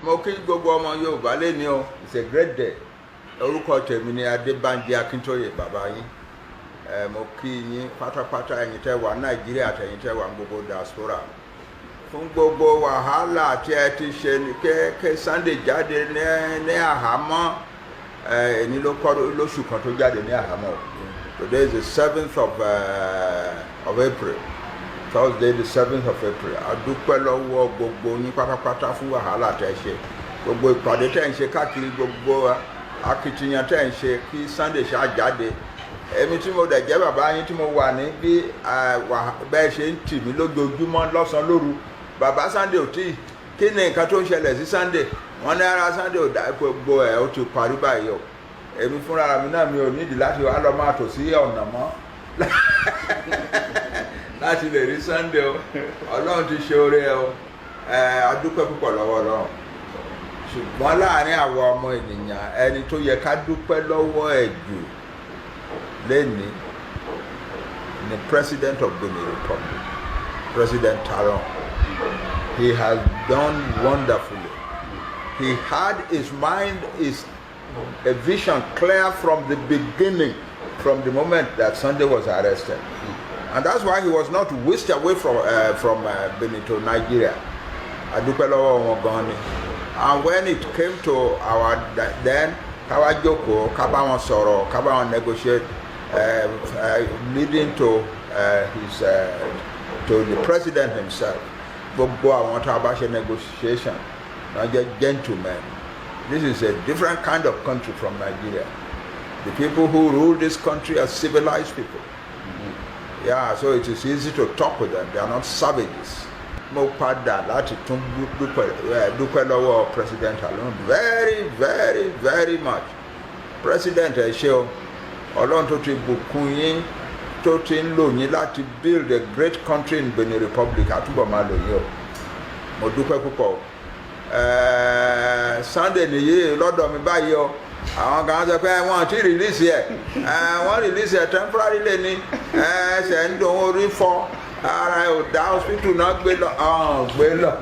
mo kí gbogbo ọmọ Yorùbá lẹ́ni o, it's a great day. Orúkọ tèmi ni Adébánjí Akíntóyè bàbá yín. Mo kí yín pátápátá ẹ̀yin tẹ́ wà Nàìjíríà àtẹ̀yin tẹ́ wà gbogbo diaspora. Fún gbogbo wàhálà tí ẹ ti ṣe kẹ́ Sunday jáde ní àhámọ́ ẹni lóṣù kan tó jáde ní àhámọ́. Today is the 7th of April. Thursday the 7th of April. A dúpẹ́ lọ́wọ́ gbogbo yín pátápátá fún wàhálà tẹ́ ṣe. Gbogbo ìpàdé tẹ́ ń ṣe káàkiri, gbogbo akitiyan tẹ́ ń ṣe kí Sunday ṣá jáde. Èmi tí mo dẹ̀ jẹ́ bàbá yín tí mo wà ní bí bẹ́ẹ̀ ṣe ń tì mí lójoojúmọ́ lọ́sàn-án lóru. Bàbá Sunday ò tí kí ni nǹkan tó ń ṣẹlẹ̀ sí Sunday? Wọ́n ní ara Sunday ò dá gbogbo ẹ̀ ó ti parí báyìí o. Èmi fúnra mi náà mi ò nídìí láti wá lọ máa tò sí ọ̀nà mọ́ láti lè rí Sunday o. Ọlọ́run ti ṣe oore o. A dúpẹ́ púpọ̀ lọ́wọ́ Ọlọ́run. Ṣùgbọ́n láàárín àwọn ọmọ ènìyàn ẹni tó yẹ ká dúpẹ́ lọ́wọ́ ẹ̀ jù lẹ́ni ni President of Benin Republic, President Talon. He has done wonderfully. He had his mind, a vision clear from the beginning, from the moment that Sunday was arrested. And that's why he was not whisked away from Benin to Nigeria. And when it came to our then Kawajoko, Kabawon Soro, Kabawon negotiate, leading to to the president himself. Gbogbo àwọn tá a bá ṣe negotiation, not just gentlemen. This is a different kind of country from Nigeria. The people who rule this country are civilized people. Yeah, so it is easy to talk with them. They are not savages. Mo padà láti tún dúpẹ́ lọ́wọ́ President Talon very, very, very much. President ẹ ṣé o, Ọlọ́run tó ti bùkún yín, tó ti ń lò yín láti build a great country in Benin Republic, àtúbọ̀ máa lò yín o. Mo dúpẹ́ púpọ̀ o. Sunday nìyí lọ́dọ̀ mi báyìí o. Àwọn kan sọ pé wọ́n ti release ẹ̀, wọ́n release ẹ̀ temporary lé ní ṣe ń dùn orí fọ́ ara ẹ̀ ò dá hospital náà gbé lọ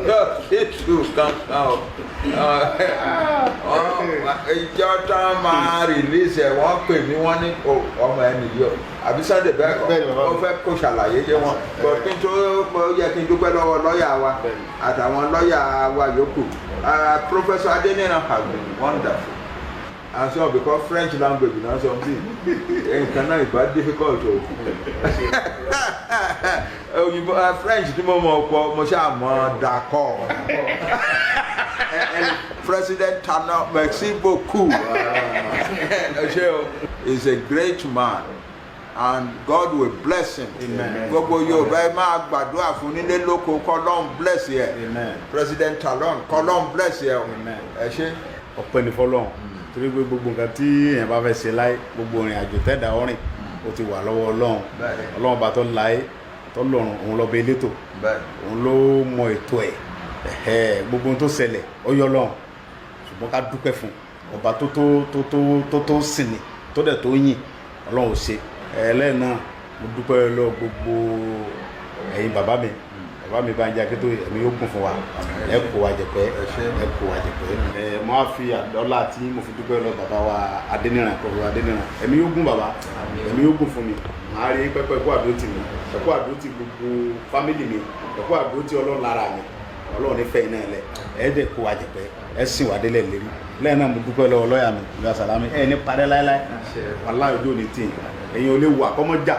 hospital kankan o. Ìjọ tán máa release ẹ̀ wọ́n pè mí wọ́n ní ọmọ ẹ̀ nìyí o. Àbí Sunday bẹ́ẹ̀ kọ́ wọ́n fẹ́ kó ṣàlàyé yé wọn. But kí n tó yẹ kí n dúpẹ́ lọ́wọ́ lọ́ọ̀yà wa àtàwọn lọ́ọ̀yà wa yòókù. Professor Adeniran has been wonderful. And so because French language you know something nǹkan náà ìbá difficult o. French tí mo mọ̀ ọ̀pọ̀ mo ṣáà mọ̀ d'accord. President Talon, merci beaucoup. He's a great man and God will bless him. Gbogbo Yorùbá ẹ máa gbàdúrà fún nílé lóko k'Ọlọ́run bless yẹ. President Talon k'Ọlọ́run bless yẹ o. Ẹ ṣé. Ọpẹ́ ni f'Ọlọ́run. Torí pé gbogbo nǹkan tí èèyàn bá fẹ́ ṣe láyé gbogbo ìrìn àjò tẹ́dà ọ̀rìn ó ti wà lọ́wọ́ Ọlọ́run. Ọlọ́run bá tó láyé tó lọ́run òun lọ́ọ́ bẹ elétò òun ló mọ ètò ẹ̀ gbogbo ohun tó ṣẹlẹ̀ ó yọ Ọlọ́run ṣùgbọ́n ká dúpẹ́ fún ọba tó sìn ní tó dẹ̀ tó yìn Ọlọ́run ò ṣe ẹlẹ́yìn náà mo dúpẹ́ lọ gbogbo ẹ̀yin bàbá mi Bánjí Akíntóyè ẹ̀mí yóò kún fún wa ẹ kó wa jẹ̀pẹ́ mo á fi àdọ́là tí mo fi dúpẹ́ lọ bàbá wa Adéníran ẹ̀mí yóò gún bàbá ẹ̀mí yóò gún fún mi màá rí pẹ́pẹ́ ẹ̀kọ́ àdótì mi ẹ̀kọ́ àdótì gbogbo fámìlì mi ẹ̀kọ́ àdótì Ọlọ́run lára mi Ọlọ́run nífẹ̀ẹ́ iná ẹ̀lẹ́ ẹ̀ẹ́dẹ̀ kó wa jẹ̀pẹ́ ẹ̀ sìn wà délẹ̀ lérí lẹ́yìn náà mo dúpẹ́ lọ́wọ́ lọ́ọ̀yà mi ìlú Salami ẹ̀ ní parẹ́ láéláé wàláhì ojú òní tì ẹ̀yin ò lè wà kọ́mọ́jà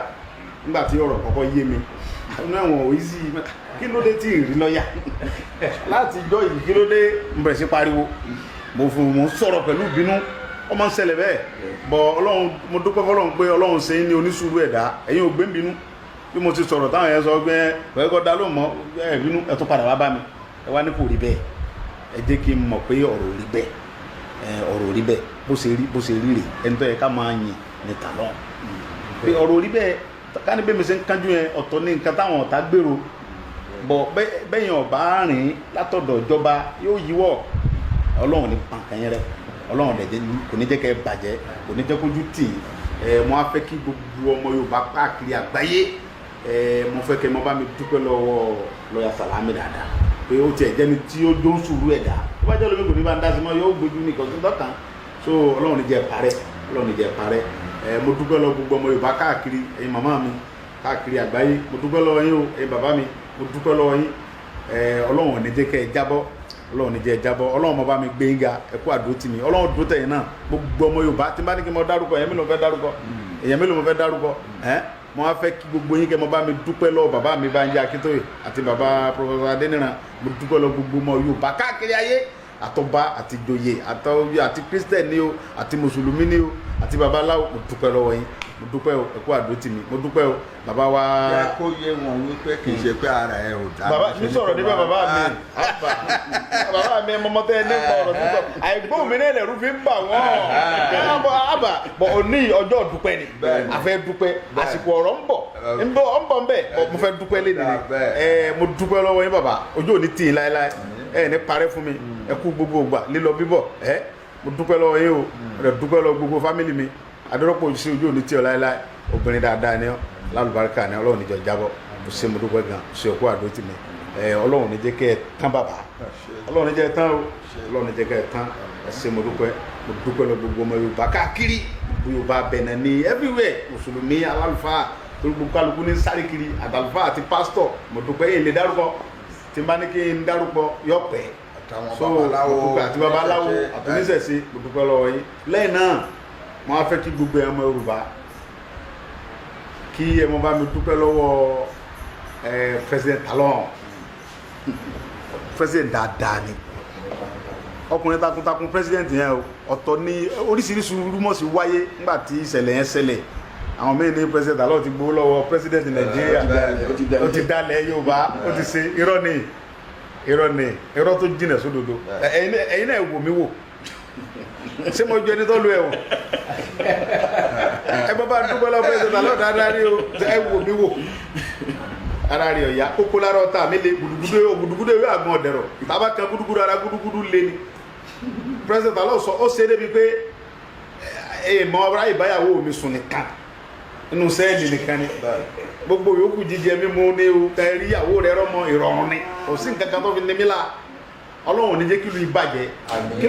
nígbà tí ọ̀rọ̀ kọ́kọ́ yé mi inú ẹ̀wọ̀n ò easy kí ló dé tí ì rí lọ́ọ̀yà láti jọ yìí kí ló dé ń bẹ̀rẹ̀ sí pariwo mo ń sọ̀rọ̀ pẹ̀lú ìbínú ọmọ ń ṣẹlẹ̀ bẹ́ẹ̀ bọ̀ Ọlọ́run mo dúpẹ́ f'Ọlọ́run pé Ọlọ́run ṣe ní onísùúrù ẹ̀dá ẹ̀yin ò gbé ń bínú bí mo ti sọ̀rọ̀ táwọn yẹn sọ pé ẹ̀kọ́ dá ló mọ́ ẹ̀ bínú ẹ̀ tó padà wá bá mi ẹ wá ní kò rí bẹ́ẹ̀ ẹ jẹ́ kí n mọ̀ pé ọ̀rọ̀ rí bẹ́ẹ̀ bó ṣe rí rè ẹni tó yẹ ká máa yìn ní Talon pé ọ̀rọ̀ rí bẹ́ẹ̀ ká ní bẹ́ẹ̀ mi ṣe ń kánjú yẹn ọ̀tọ̀ ní nǹkan táwọn ọ̀tá gbèrò bọ̀ bẹ́yìn ọ̀bá rìn látọ̀dọ̀ ìjọba yóò yíwọ́ Ọlọ́run ní pàǹkàn rẹ Ọlọ́run kò ní jẹ́ kẹ́ bàjẹ́ kò ní jẹ́ kójú tì mo á fẹ́ kí gbogbo ọmọ Yorùbá káàkiri àgbáyé mo fẹ́ kẹ́ mo bá mi dúpẹ́ lọ́wọ́ lọ́ọ̀yà Salami dáadáa pé ó tiẹ̀ jẹ́ni tí ó jó ń sùúrù ẹ̀dá ó tó bá jẹ́ olómi kò ní bá ń dá sí mọ́ yóò gbójú ní ìkọ̀tún tọ́kàn so ọlọ́run ní jẹ́ parẹ́ ọlọ́run ní jẹ́ parẹ́ mo dúpẹ́ lọ gbogbo ọmọ Yorùbá káàkiri ẹ̀yin màmá mi káàkiri àgbáyé mo dúpẹ́ lọ́wọ́ yín o ẹ̀yin bàbá mi mo dúpẹ́ lọ́wọ́ yín ọlọ́run ní jẹ́ kẹ́ ẹ jábọ́ ọlọ́run ní jẹ́ ẹ jábọ́ ọlọ́run mo bá mi gbé yín ga ẹ kú àdó tì mí ọlọ́run dúró tẹ̀yìn náà gbogbo ọmọ Yorùbá tí n bá ní kí n mọ dárúkọ èèyàn mélòó mo fẹ́ dárúkọ mo wá fẹ́ kí gbogbo yín kẹ́ mo bá mi dúpẹ́ lọ́wọ́ bàbá mi Bánjí Akíntóyè àti bàbá Professor Adéníran mo dúpẹ́ lọ́wọ́ gbogbo ọmọ Yorùbá káàkiri ayé àtọba àti joyè àti Christian ni o àti mùsùlùmí ni o àti babaláwo mo dúpẹ́ lọ́wọ́ yín mo dúpẹ́ o ẹ kú àdó tì mí mo dúpẹ́ o bàbá wa. yẹ kó yé wọn wípé kì í ṣe pé ara ẹ ò dá. bàbá mi sọ̀rọ̀ níbẹ̀ bàbá mi bàbá mi mọ́mọ́ tẹ́ ẹ ní ọ̀rọ̀ nípa àìgbó mi náà lẹ̀rú fi ń bà wọ́n àbà bọ̀ òní ọjọ́ dúpẹ́ ni a fẹ́ dúpẹ́ àsìkò ọ̀rọ̀ ń bọ̀ ń bẹ̀ mo fẹ́ dúpẹ́ lé nìyí mo dúpẹ́ lọ́wọ́ yín bàbá ojú ò ní tì í láéláé ẹ ní parẹ́ fún mi ẹ kú gbogbo ògbà lílọ bíbọ̀ mo dúpẹ́ lọ́wọ́ yín o rẹ̀ dúpẹ́ lọ́wọ́ gbogbo fámìlì mi adọ́rọ́pọ̀ òṣìṣẹ́ ojú òní tí ọ láéláé obìnrin dáadáa ni ọ lálùbáríkà ni ọlọ́run níjọ jábọ̀ mo ṣe mo dúpẹ́ gan ṣe òkú àdó tì mí ọlọ́run ní jẹ́ kẹ́ ẹ tán bàbá ọlọ́run ní jẹ́ ẹ tán o ọlọ́run ní jẹ́ kẹ́ ẹ tán ẹ ṣe mo dúpẹ́ lọ gbogbo ọmọ Yorùbá káàkiri Yorùbá Benin ní everywhere mùsùlùmí alálùfáà torí gbogbo kálukú ní sáré kiri àtàlùfáà àti pásítọ̀ mo dúpẹ́ èlé dárúkọ tí n bá ní kí n dárúkọ yọ pẹ́ so àti babaláwo àtúnísẹ̀sí mo dúpẹ́ lọ́wọ́ yín lẹ́yìn náà mo á fẹ́ kí gbogbo ọmọ Yorùbá kí ẹ mọ bá mi dúpẹ́ lọ́wọ́ President Talon president dáadáa ni ọkùnrin takuntakun president yẹn ọ̀tọ̀ ní oríṣiríṣi rúmọ̀sí wáyé nígbà tí ìṣẹ̀lẹ̀ yẹn ṣẹlẹ̀ àwọn mẹ́rin ní president Talon ti gbowó lọ́wọ́ president Nàìjíríà ó ti dalẹ̀ Yorùbá ó ti ṣe irọ́ tó jìnà sódodo ẹ̀yin náà wò mí wò ṣé mo jẹ́ ẹni tó lu ẹ̀wọ̀n ẹ bá dúpẹ́ lọ́wọ́ president Talon dáadáa rí o ẹ wò mí wò ara rẹ̀ ọ̀yá kókó lára ọ̀tá mi lé gudugudu ewé àgbọn ọ̀dẹ̀rọ̀ tàbá kan gudugudu ara gudugudu lé ni president Talon sọ ó ṣe débi pé èèmọ̀ ọ̀rá ìbáyàwó mi sùn nìkan inú sẹ́ẹ̀lì nìkan ni gbogbo yòókù jíjẹ mímú ní o tẹ̀rí ìyàwó rẹ̀ rọ́mọ ìrọ̀rùn ni kò sí nǹkan kan tó fi ní mí la Ọlọ́run ní jẹ́ kí lu ìbàjẹ́ kí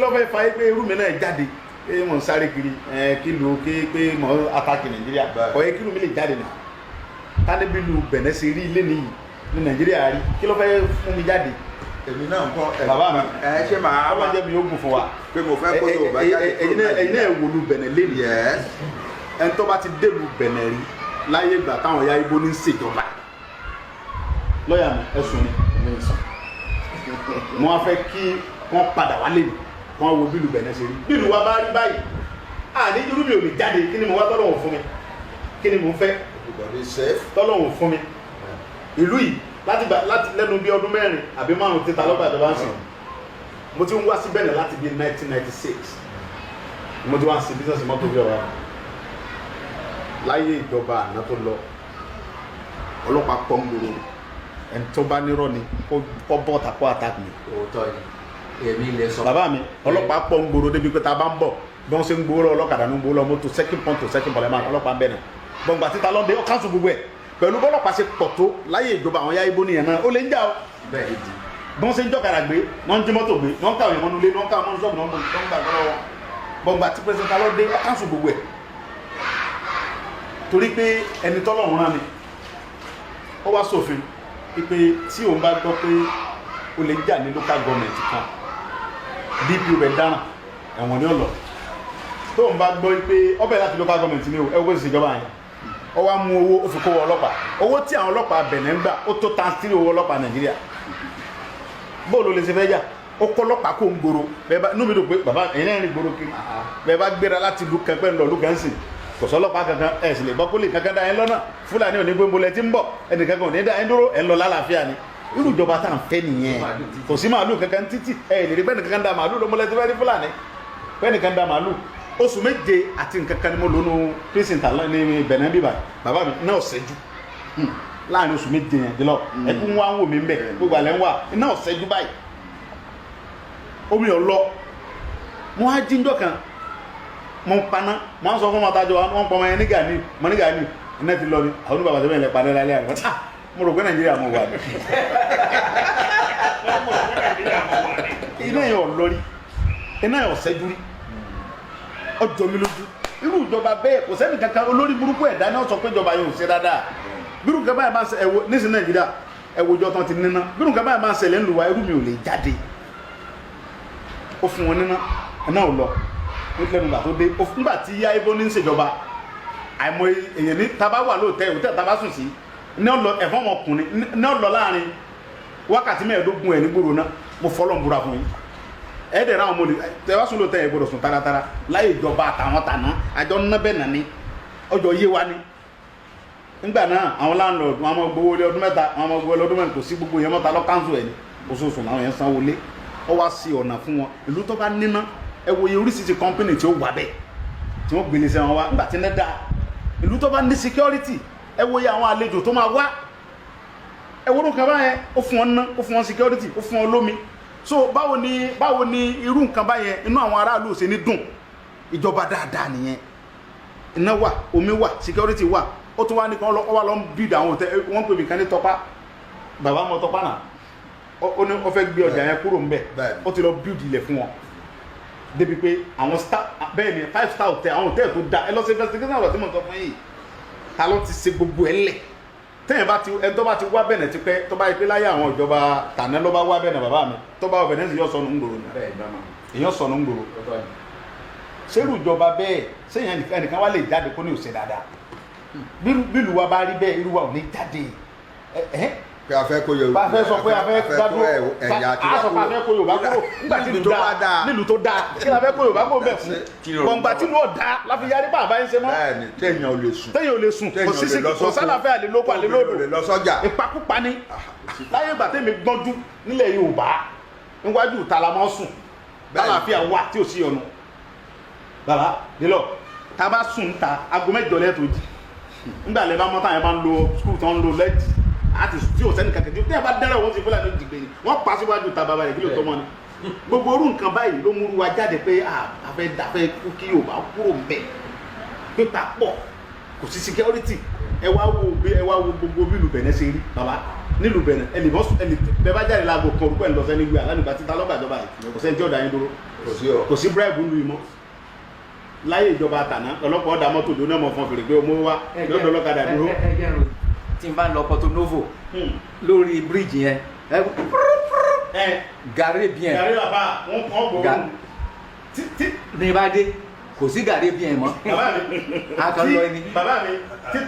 ló fẹ́ fa pé irú mi náà jáde mọ̀ ń sáré kiri kí lu pé mọ̀ àtàkì Nàìjíríà ọ̀yẹ́ kí lu mi lè jáde nà tánibí lu Benin ṣe rí ilé nìyí ní Nàìjíríà rí kí ló fẹ́ fún mi jáde. èmi náà ń kọ́ bàbá mi ṣé màá wà jẹ́ mi yóò gùn fún wa pé mo fẹ́ kó Yorùbá jáde ẹ̀yin náà wò lu Benin lé ní ẹni tó bá ti dé lu Benin rí láyé ìgbà táwọn ya ibo ní ṣèjọba lọ́yà mi ẹ̀sùn ni mo wá fẹ́ kí wọ́n padà wálé mi wọ́n wo bílù Benin ṣe rí bílù wa bá rí báyìí ní irú mi ò ní jáde kí ni mo wá tọ́lọ́wọ̀n fún mi kí ni mo fẹ́ tọ́lọ́wọ̀n fún mi ìlú yìí láti lẹ́nu bí ọdún 4 àbí 5 títa lọ́gbà ìjọba ń sìn mo ti ń wá sí Benin láti bí 1996 mo ti wá sí business mọ́tò bí ọ̀rọ̀ láyé ìjọba àná tó lọ ọlọ́pàá pọ̀ ń gbòòrò ẹni tó bá nírọ̀ ni kó bọ́ ta kó attack mi. òótọ́ ni èmi lè sọ. bàbá mi ọlọ́pàá pọ̀ ń gbòòrò débi pé ta bá ń bọ̀ bí wọ́n ṣe ń gbòòrò ọlọ́kadà ń gbòòrò mọ́tò second point to second point ọlọ́pàá ń bẹ̀ náà gbọ̀ngbà títa lọ́dẹ ó kánṣu gbogbo ẹ̀ pẹ̀lú bọ́lọ́pàá ṣe pọ̀ tó láyé ìjọba àwọn yáyébó nìyẹn náà ó lè ń jà ó. bẹ́ẹ̀ ni bí wọ́n ṣe ń jọ́kadà gbé wọ́n ń jí mọ́tò gbé wọ́n ń káwọn èèyàn nulẹ̀ wọ́n ń káwọn mọ́tò ṣọ́ọ̀bù wọ́n ń gbà lọ́wọ́ gbọ̀ngbà tí president alọ́dẹ ó kánṣu gbogbo ẹ̀ torí pé ẹni tọ́lọ́run rán mi ó wá sófin pé tí òun bá gbọ́ pé o lè jà ní local government kan DP rẹ̀ dáràn ẹ̀wọ̀n ní ọ̀lọ́ tó òun bá gbọ́ pé ọbẹ̀ láti local government ní ẹwọ́ sí ìjọba yẹn ó wá mú owó ó fi kó ọlọ́pàá owó tí àwọn ọlọ́pàá Benin ń gbà ó tó tán sí owó ọlọ́pàá Nàìjíríà bóòlù lè ṣe fẹ́ jà ó kọ́ ọlọ́pàá kó ń gbòòrò bẹ́ẹ̀ bá inú mi dùn pé bàbá ẹ̀yin náà ń gbòòrò kiri bẹ́ẹ̀ bá gbéra láti lu kẹpẹ́ ńlọ lu gẹ̀ẹ́sì kò sọ́lọ́pàá kankan ẹ̀ sì lè gbọ́ pólì kankan dá yẹn lọ́nà Fúlàní òní gbémbolẹ̀ tí ń bọ̀ ẹnìkan kan ò ní dá yẹn dúró ẹ̀ ń lọ lálàáfíà ni irú ìjọba tá à ń fẹ́ nìyẹn kò sí màálù kankan títì ẹ̀ lè rí bẹ́ẹ̀ nìkan dá màálù lọ́mọlẹ́ tí wọ́n rí Fúlàní bẹ́ẹ̀ nìkan dá màálù oṣù méje àti nǹkan kan ni mo lónú Patrice Talon ní Benin bíbá bàbá mi náà ṣẹ́jú láàrin oṣù méje yẹn jùlọ ẹkún wa ń wò mí mbẹ gbogbo àlẹ́ ń wà náà ṣẹ́jú báyìí omi ọ̀lọ́ mo á jíjọ́ kan mo ń paná mo ń sọ fún ọmọtajọ wọn pọ̀ ọmọ yẹn ní Gani mo ní Gani iná ti lọ ni àwọn oníbàbà tó bẹ̀rẹ̀ lẹ́ padà lálẹ́ àná mo rò pé Nàìjíríà mo wà ní. iná yẹn ò lórí iná yẹn ò ṣẹ́jú rí ọjọ́ mi lójú irú ìjọba bẹ́ẹ̀ kò sẹ́ni kankan olórí burúkú ẹ̀dá náà sọ pé ìjọba yóò ṣe dáadáa bírù kan báyìí máa ń ṣe ẹ̀wọ̀ nísìn Nàìjíríà ẹ̀wọ̀jọ́ tán ti níná bírù kan báyìí máa ń ṣẹlẹ̀ ńlùwà irú mi ò lè jáde ó fún wọn níná ẹ̀ná ò lọ nítorí nígbà tó dé nígbà tí yá ibo ní ń ṣèjọba àìmọ̀ èèyàn ní taba wà lóòótẹ́ òtẹ́ taba sùn sí ní ọ̀lọ́ ẹ̀fọ́n ọmọkùnrin ní ọ̀lọ́ láàrin wákàtí mẹ́ẹ̀ẹ́dógún ẹ̀ nígboro náà mo fọlọ́ ń búra fún yín ẹ̀ẹ́dẹ̀ ráwọn mọ̀lẹ́ tẹ́wá sùn lóòótẹ́ ẹ̀ gbọ́dọ̀ sùn taratara láyé ìjọba àtàwọn tàná àjọ ńná bẹ́ẹ̀ nàní ọjọ́ yé wa ni nígbà náà àwọn landlord wọn máa gbowó lé ọdún mẹ́ta wọn máa gbowó lé ọdún mẹ́ta kò sí gbogbo yẹn mọ́ta lọ káńsù ẹ̀ ní oṣooṣù làwọn yẹn sanwó lé ọ wá sí ọ̀nà fún wọn ìlú tó bá níná ẹ wo iye oríṣiríṣi company tí ó wà bẹ́ẹ̀ tí wọ́n gbélé sẹ́wọ̀n wá nígbà tí ní dáa ìlú tó bá ní security ẹ wo iye àwọn àlejò tó máa wá ẹ wo nǹkan báyẹn ó fún wọn ná ó fún wọn security ó fún wọn lómi so báwo ni irú nǹkan báyẹn inú àwọn aráàlú ṣe ní dùn ìjọba dáadáa nìyẹn iná wà omi wà security wà ó tún wá ní kan wá lọ ń bíd àwọn òtẹ wọ́n pè mí kan ní tọpá bàbá mọ tọpá náà ó ní ó fẹ́ gbé ọjà yẹn kúrò ńbẹ̀ ó ti lọ bíd ilẹ̀ fún wọn débi pé àwọn star bẹ́ẹ̀ ni 5-star hotel àwọn hotel tó da ẹ lọ sí investigation ọ̀rọ̀ tí mo sọ fún yìí ta ló ti ṣe gbogbo ẹ lẹ̀ tẹ́yìn bá ti ẹ tó bá ti wá bẹ̀nẹ̀ ti pẹ́ tó bá yẹ pé láyé àwọn ìjọba tàná ló bá wá bẹ̀nẹ̀ bàbá mi tó bá wọ bẹ̀nẹ̀ sì yọ sọnù ń gbòòrò èèyàn sọnù ń gbòòrò ṣerú ìjọba bẹ́ẹ̀ sẹ́yìn ẹnìkan wá lè jáde kó ní òṣè dáadáa bílù wa bá rí bẹ́ẹ̀ irú wa ò ní jáde pé a fẹ́ kó Yorùbá a fẹ́ sọ pé a fẹ́ gbádùn a sọ pé a fẹ́ kó Yorùbá kúrò nígbà tí ìlú dáa nílùú tó dáa kí la fẹ́ kó Yorùbá kúrò bẹ́ẹ̀ fún gbọ̀ngbà tí ìlú ọ̀dá láfi yarí bá àbáyé ṣe mọ́ bẹ́ẹ̀ni téèyàn ò lè sùn kò sí kò sálàfẹ́ àlelóko àlelódò ìpakúpa ni láyé ìgbà tẹ́mi gbọ́njú nílẹ̀ Yorùbá níwájú ìtàlámọ́ sùn tálàfíà wà tí ò sí ọ̀nà bàbá délọ̀ tá a bá sùn ta aago mẹ́jọ lẹ́ẹ̀tọ́ jì nígbà lẹ́ bá mọ́tà yẹn bá ń lo skul tó ń lo lẹ́ẹ̀dì àti tí ò sẹ́ni kàkẹ́ tí ẹ bá dẹ́rẹ̀ wọ́n ti fúlà ní ìdìgbè ni wọ́n pa síwájú ta bàbá rẹ̀ kí ló tọ́ mọ́ ni gbogbo orú nǹkan báyìí ló múru wa jáde pé àfẹ́ kú kí Yorùbá kúrò mbẹ̀ pípa pọ̀ kò sí security ẹ wá wo gbogbo bílù Bẹ̀nẹ̀ ṣe rí bàbá nílùú Bẹ̀nẹ̀ ẹnì bẹ́ẹ̀ bá jáde láago kan orúkọ ẹ̀ lọ sẹ́ni gbé alánìgbà títa lọ́gbàjọba yìí kò sẹ́ni tí ọ̀dà yín dúró kò sí bribe ń lu ìmọ̀ láyé ìjọba àtàná ọlọ́pàá ọ̀dà mọ́tò ló náà mọ̀ fún fèrè pé ọmọ wa lọ́dọ̀ ọlọ́kadà dúró. tí n bá ń lọ Cotonue lórí bíríìjì yẹn gàrí bíẹ̀ gàrí bàbá wọn kọ́ gbòòrò ní bá dé kò sí gàrí bíẹ̀ mọ́ a kan lọ ẹni. bàbá mi tí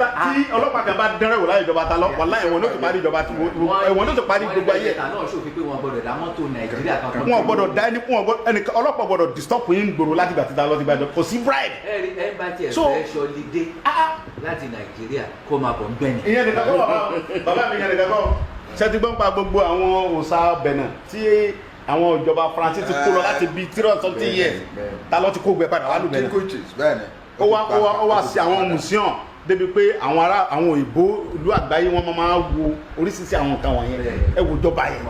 ọlọ́pàá kan bá dẹ́rẹ́ wò láyé ìjọba ta lọ wàlá ẹ̀wọ̀n ló ti parí ìjọba ẹ̀wọ̀n ló ti parí gbogbo ayé. náà ṣòfin pé wọn gbọ́dọ̀ dá mọ́tò Nàìjíríà kan kan. wọn gbọ́dọ̀ dá ẹni ọlọ́pàá gbọ́dọ̀ disturb yín gbòòrò láti gbà títa lọ ti gbàjọ kò sí bribe. ẹ bá tiẹ̀ fẹ́ sọlidé láti Nàìjíríà kó máa bọ̀ ń gbẹ̀yìn. ìyẹn nìkan kọ́ bàbá mi ìyẹn nìkan kọ́ ṣẹ́tí gbọ́n pa gbogbo àwọn òòṣà Benin tí àwọn ìjọba Faransé ti kó lọ láti bí 300 years ta lọ ti kó gbẹ padà wà lù Benin ó wá sí àwọn museum débi pé àwọn òyìnbó ìlú àgbáyé wọn máa wo oríṣiríṣi àwọn nǹkan wọ̀nyẹn ẹ wò jọba yẹn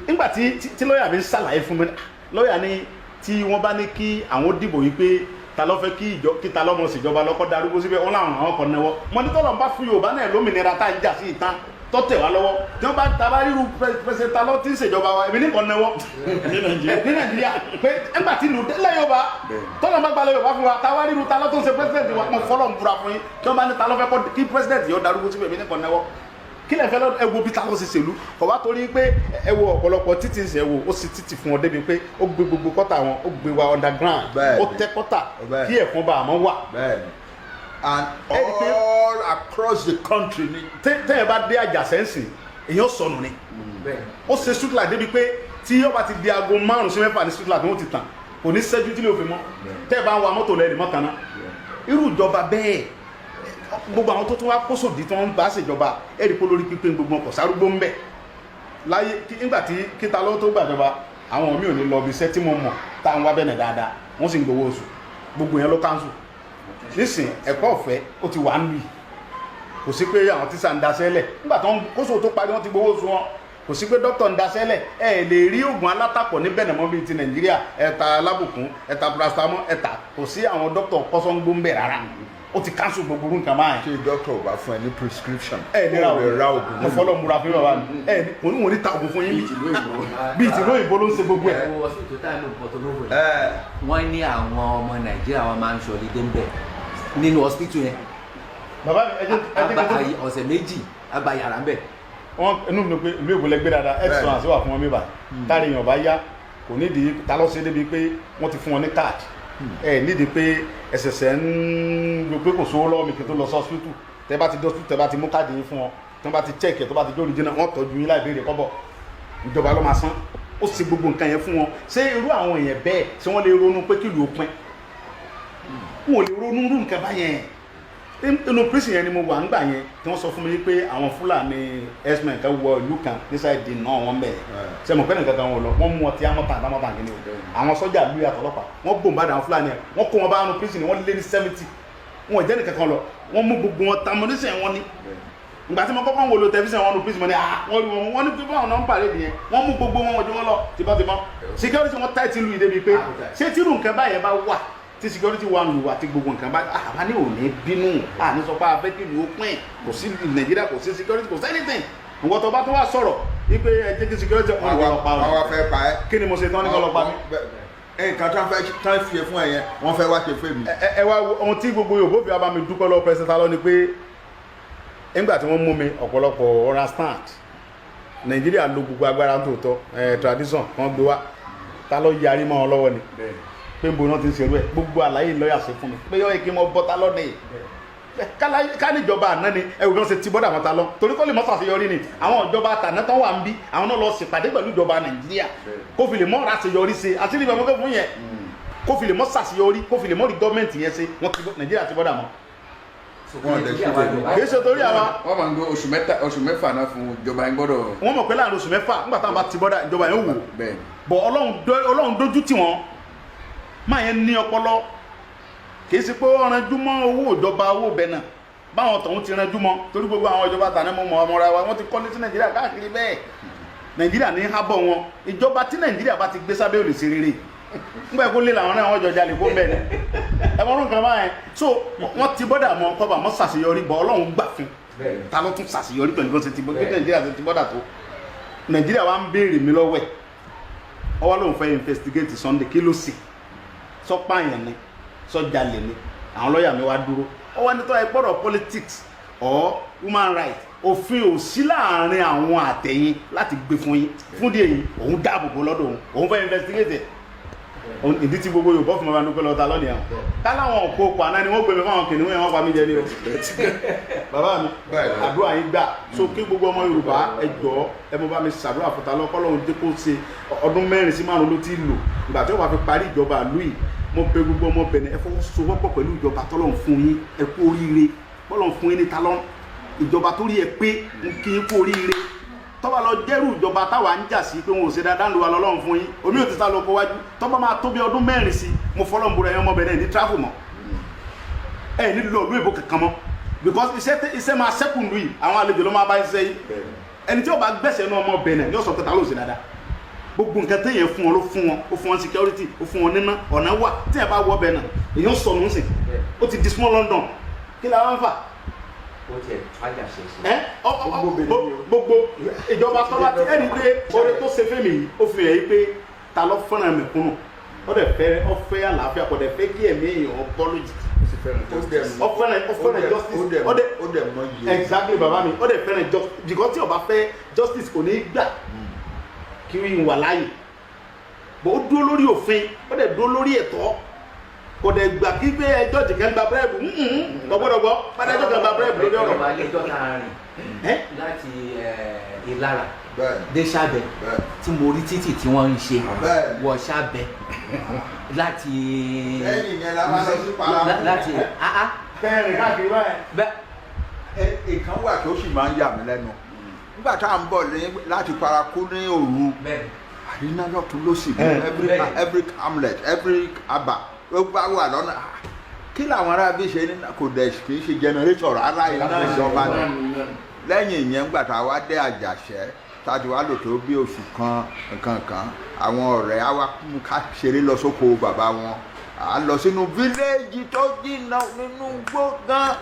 nígbà tí lọ́ọ̀yà mi ń ṣàlàyé fún mi lọ́ọ̀yà ni tí wọ́n bá ní kí àwọn dìbò yìí pé ta ló fẹ́ kí ta lọ́mọ ṣèjọba lọ́kọ́ darúgbó síbẹ̀ wọn làwọn àwọn kan náwó mọ ní tọ́lọ̀ ń bá fún Yorùbá náà lómìnira tá ń jà sí ìtàn tọ́tẹ̀ wá lọ́wọ́ tí wọ́n bá taba ríru pẹ̀sẹ̀ ta lọ́ tí ń ṣèjọba wa èmi nìkan náwó ní Nàìjíríà pé ẹgbà tí ìlú délẹ̀ Yorùbá tọ́lọ̀ bá gbalẹ̀ Yorùbá fún wa taba ríru ta lọ́ tó ń ṣe pẹ́sidẹ̀ntì wa mọ̀ fọlọ́ ń búra fún yín tí wọ́n bá ní ta lọ́ fẹ́ kí pẹ́sidẹ̀ntì yóò darúgbó síbẹ̀ èmi nìkan náwó kí lè fẹ́ lọ ẹ wo bí ta ló ṣe ṣèlú kọ̀ wá torí pé ẹ wo ọ̀pọ̀lọpọ̀ títì ń ṣe ẹ wo ó sì títì fún wọn débi pé ó gbé gbogbo kọ́tà wọn ó gbé wa underground ó tẹ́ kọ́tà kí ẹ̀fọn bá àmọ́ wà. And all across the country ni. tẹ́yẹ̀ bá dé àjàsẹ́ǹsì èèyàn sọnù ni ó ṣe street light débi pé tí ó bá ti di aago 5 sí 6 ní street light wọn ti tàn kò ní ṣẹ́jú tí lè fi mọ́ tẹ́yẹ̀ bá ń wa mọ́tò lẹ́ẹ̀dì mọ́kànnà irú ìjọba bẹ́ẹ̀ gbogbo àwọn tó tún wá kó sòdì tí wọ́n ń bá ṣèjọba ẹ̀rí pé lórí pípé gbogbo ọkọ̀ sárúgbó ń bẹ̀ láyé nígbà tí kíta lọ́wọ́ tó gbàjọba àwọn míì ò ní lọ bí iṣẹ́ tí mo mọ̀ táwọn wá bẹ̀nẹ̀ dáadáa wọ́n sì ń gbowó oṣù gbogbo yẹn ló káńsù nísìn ẹ̀kọ́ ọ̀fẹ́ ó ti wà ń lù kò sí pé àwọn tíṣà ń daṣẹ́lẹ̀ nígbà tó ń kóso tó parí wọ́n ti gbowó oṣù wọn kò sí pé dókítà ń daṣẹ́lẹ̀ ẹ lè rí oògùn alátàpọ̀ ní Benin mọ́ bíi ti Nàìjíríà ẹ̀ta alábùkún ẹ̀ta paracetamol ẹ̀ta kò sí àwọn dókítà kọ́sọ́ngbó ń bẹ̀ rárá ó ti cancel gbogbo nǹkan báyìí. tí dókítà ò bá fún ẹ ní prescription. ẹ ní ra oògùn mo fọlọ́ múra fún bàbá mi ẹ ní wọn ní ta oògùn fún yín bíi tìlú òyìnbó ló ń ṣe gbogbo ẹ. wọ́n ní àwọn ọmọ Nàìjíríà wọn máa ń ṣọlídé ń bẹ̀ nínú hospital yẹn. bàbá mi ọ̀sẹ̀ méjì àgbà yàrá ń bẹ̀. wọ́n inú mi pé ìlú èbó lẹ́gbẹ́ dáadáa ẹ̀sán àti wà fún wọn bíbà táàrí èèyàn bá yá kò nídìí ta lọ́sẹ̀ débi pé wọ́n ti fún wọn ní káàdì nídìí pé ẹ̀sẹ̀sẹ̀ ń lo pé kò sówó lọ́wọ́ mi kí n tó lọ sí hospital tẹ́ bá ti dé hospital tẹ́ bá ti mú káàdì yín fún wọn tẹ́ bá ti check ẹ̀ tó bá ti jó original wọ́n tọ́jú yín láì béèrè kọ́bọ̀ ìjọba ló máa san ó sì gbogbo nǹkan yẹn fún wọn ṣé irú àwọn èèyàn bẹ́ẹ̀ ṣé wọ́n lè ronú pé kí ìlú ó pín wọn ò lè ronú irú nǹkan báyẹn inú prison yẹn ni mo wà ńgbà yẹn tí wọ́n sọ fún mi pé àwọn Fúlàní herdsmen kan wọ ìlú kan nísàdì náà wọ́n bẹ̀ ṣe mọ̀ pé nǹkan kan wọn lọ wọ́n mú ọtí amọ́tàn kìíní o àwọn sọ́jà lórí àtọlọ́pàá wọ́n bòǹbà àwọn Fúlàní yẹn wọ́n kó wọn bá wọn prison wọ́n lé ní 70 wọn ò jẹ́ nìkan kan lọ wọ́n mú gbogbo wọn tamọ́nísẹ̀ wọn ní ìgbà tí mo kọ́kọ́ wò ló tẹlifíṣàn wọn ní prison wọn ni wọ́n ní pé báwọn náà ń pàdé nìyẹn wọ́n mú gbogbo wọn ojú wọn lọ tìbọ́tìbọ́ security wọn táìtì lu ìdébi pé ṣé tírù nǹkan báyẹn bá wà tí security wà lù àti gbogbo nǹkan bá àwa ní òní bínú àní sọ pé abẹ́ kìlú ó pín kò sí Nàìjíríà kò sí security kò sí anything nǹkan tó bá tó wá sọ̀rọ̀ wípé ẹjẹ́ kí security wọn lọ pa wọn wá fẹ́ pa ẹ́ kí ni mo ṣe tán ní kọ́ lọ pa mí. nǹkan tán fi fún ẹ yẹn wọ́n fẹ́ wá ṣe fún mi. ẹ wá ohun tí gbogbo Yorùbá fi abami dúpẹ́ lọ́wọ́ President Talon ni pé nígbà tí wọ́n mú mi ọ̀pọ̀lọpọ̀ understand Nàìjíríà lo gbogbo agbára tó tọ́ tradition kan gbé wá Talon yarí mọ́ wọn lọ́wọ́ ni pé nbọ náà ti ń ṣerú ẹ gbogbo àlàyé lọ́ọ̀yà ṣe fún mi pé yọ kí n mọ bọ́ta lọ́nà yìí ká níjọba àná ni ẹ̀wù náà ṣe ti bọ́dà mọ́ta lọ torí kó lè mọ́ ṣàṣeyọrí ni àwọn ìjọba àtàná tán wà ń bí àwọn náà lọ ṣèpàdé pẹ̀lú ìjọba Nàìjíríà kó fi lè mọ́ ṣàṣeyọrí ṣe àti níbi ọmọkẹ́ fún yẹn kó fi lè mọ́ ṣàṣeyọrí kó fi lè mọ́ rí gọ́ọ̀mẹ̀ntì yẹn ṣe wọ́n ti Nàìjíríà ti bọ́dà mọ́. kì í ṣe torí àwa. wọ́n máa ń gbé oṣù mẹ́fà náà fún ìjọba yẹn gbọ́dọ̀. wọ́n mọ̀ pé láàrin oṣù mẹ́fà nígbà táwọn bá ti bọ́dà ìjọba yẹn wò bọ̀ Ọlọ́run dójú tì wọ́n máa yẹn ní ọpọlọ kìí sí pé ó ranjú mọ́ owó ìjọba owó Benin báwọn tọ̀hún ti ranjú mọ́ torí gbogbo àwọn ìjọba tàní mọ́ ọmọra wa wọ́n ti kọ́lé sí Nàìjíríà káàkiri bẹ́ẹ̀ Nàìjíríà ní hábọ̀ wọn ìjọba tí Nàìjíríà bá ti gbé sábẹ́ òlè sí rere nígbà kó lé làwọn náà wọ́n jọ jalè kó bẹ́ẹ̀ ẹ̀wọ̀n nǹkan báyẹn so wọ́n ti bọ́dà mọ́ kọ́ba mọ́ ṣàṣeyọrí bọ́ Ọlọ́run gbà fún ta ló tún ṣàṣeyọrí pẹ̀lú bó ṣe ti Nàìjíríà ti bọ́dà tó Nàìjíríà wa ń béèrè mi lọ́wọ́ ẹ̀ ọwọ́ lóun fẹ́ investigate Sunday kí ló sì sọpáyàn ni sọjalè ni àwọn lọ́ọ̀yà mi wá dúró ó wá nítorí ẹgbọ́dọ̀ politics or human rights òfin ò sí láàrin àwọn àtẹ̀yìn láti gbé fún yín fún díẹ̀ yìí òun dáàbò bò lọ́dọ̀ òun fẹ́ investigate ìdí tí gbogbo Yorùbá fún mi wá dúpẹ́ lọ́ta lọ́nìí àwọn káláwọn òkú àná ni wọ́n gbé mi fáwọn kìnìún yẹn wọ́n pa mí jẹ ní o bàbá mi àdúrà yín gbà so kí gbogbo ọmọ Yorùbá ẹ jọ̀ọ́ ẹ mọ bá mi ṣàdúrà fún Talon kọ́lọ́run dé kó ṣe ọdún 4 sí 5 ló ti lò ìgbà tí wọ́n bá fi parí ìjọba ìlú yìí mo bẹ̀ gbogbo ọmọ Benin ẹ fọwọ́sowọ́pọ̀ pẹ̀lú ìjọba tọ́lọ́run fún yín ẹ kú oríire bọ́lọ́run fún yín ní Talon ìjọba tó rí ẹ pé ń kí yín kú oríire tọ́ba lọ jẹ́rù ìjọba táwa ń jà sí pé wọn ò ṣe dáadáa ń lo wa lọ́lọ́run fún yín omi ò ti sá lọ kó wájú tọ́ba máa tó bí ọdún 4 sí mo fọlọ́n búra ẹ̀yàn ọmọ Benin ní travel mọ́ ẹ̀ ní lọ ìlú èbó kankan mọ́ because iṣẹ́ máa ṣẹ́kùn lù yìí àwọn àlejò ló máa bá iṣẹ́ yìí ẹni tí ó bá gbẹ̀sẹ̀ náà ọmọ Benin yóò sọ pé Talon ò ṣe dáadáa gbogbo nǹkan téèyàn fún wọn ló fún wọn ó fún wọn security ó fún wọn níná ọ̀nà wà téèyàn bá wọ Benin èèyàn sọ nù ń sìn ó ti di small London kí la wá ń fà. gbogbo ìjọba tọ́lá tí ẹni dé oore tó ṣe fẹ́mi yìí ó fi hàn yí pé Talon fẹ́ràn mẹ̀kúnnù ó dẹ̀ fẹ́ àlàáfíà kò dẹ̀ fẹ́ kí ẹ̀mí èèyàn bọ́ lójijì ó fẹ́ràn justice ó dẹ̀ mọ iye exactly bàbá mi ó dẹ̀ fẹ́ràn justice because tí ó bá fẹ́ justice kò ní í gbà kí n wà láàyè bó ó dúró lórí òfin ó dẹ̀ dúró lórí ẹ̀tọ́ kò dẹ̀ gbà kí pé ẹjọ́ jìkan gba bírèbù gbọ́gbọ́dọ̀gbọ́ padà ẹjọ́ kan gba bírèbù lórí ọ̀rọ̀. ìjọba ilé-ẹjọ́ náà rìn láti Ìlara dé Sábẹ̀ tí mo rí títì tí wọ́n ń ṣe wọ Sábẹ̀ láti lẹ́yìn yẹn la máa lọ sí Palamú láti kẹrin káàkiri báyìí. ìkan wà tó sì máa ń yà mí lẹ́nu nígbà tá à ń bọ̀ láti Paraku ní òru àríná lọ́tún lósì every hamlet every aba ló bá wà lọ́nà kí làwọn ará bí ṣe ní kò dẹ̀ kì í ṣe generator rárá iná ìjọba náà lẹ́yìn ìyẹn ńgbà tá a wá dé Àjàṣẹ́ tàbí wá lò tó bí oṣù kan nǹkan kan àwọn ọ̀rẹ́ á wá ká ṣeré lọ sóko bàbá wọn à lọ sínú fíléèjì tó jìnnà nínú gbọ̀ngàn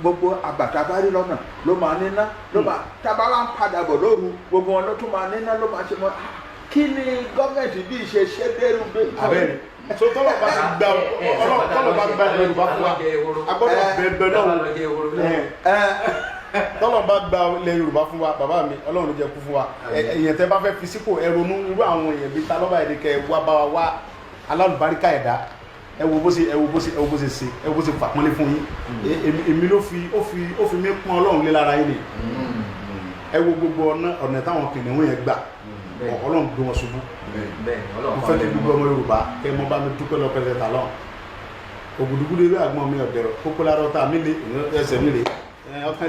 gbogbo àgbàtà bá rí lọ́nà ló máa níná ló máa tábà wá ń padà bọ̀ lóru gbogbo wọn ló tún máa níná ló máa ṣe mọ́ kí ni gọ́ọ̀mẹ̀ntì bí ṣe ṣe dẹ́rù gbé. abẹ́rẹ́ so tọ́lọ̀ bá ti gba tọ́lọ̀ bá gba Yorùbá fún wa agbọ́dọ̀ bẹ̀rẹ̀ náà tọ́lọ̀ bá gba ilẹ̀ Yorùbá fún wa bàbá mi Ọlọ́run ló jẹ́ kú fún wa èèyàn tẹ́ bá fẹ́ fi sípò ẹ ronú irú àwọn èèyàn bíi ta lọ́ba ẹ̀dẹ̀ kẹ́ wá bá wa wá alálùbáríkà ẹ̀dá ẹ wo bó ṣe fàpọ́nlé fún yín èmi ló fi mí pọ́n Ọlọ́run lé lára yín ni ẹ wo gbogbo ọ̀nà táwọn kìnìún yẹn gbà Ọlọ́run gbé wọn ṣubú mo fẹ́ kí gbogbo ọmọ Yorùbá kẹ́ ẹ mọ́ bá mi dúpẹ́ lọ President Talon ògùdùgùdù ewé àgbọn mi ọ̀dẹ̀rọ̀ kókó lára ọ̀tá mi lé ẹsẹ̀ mi lé ọ̀kan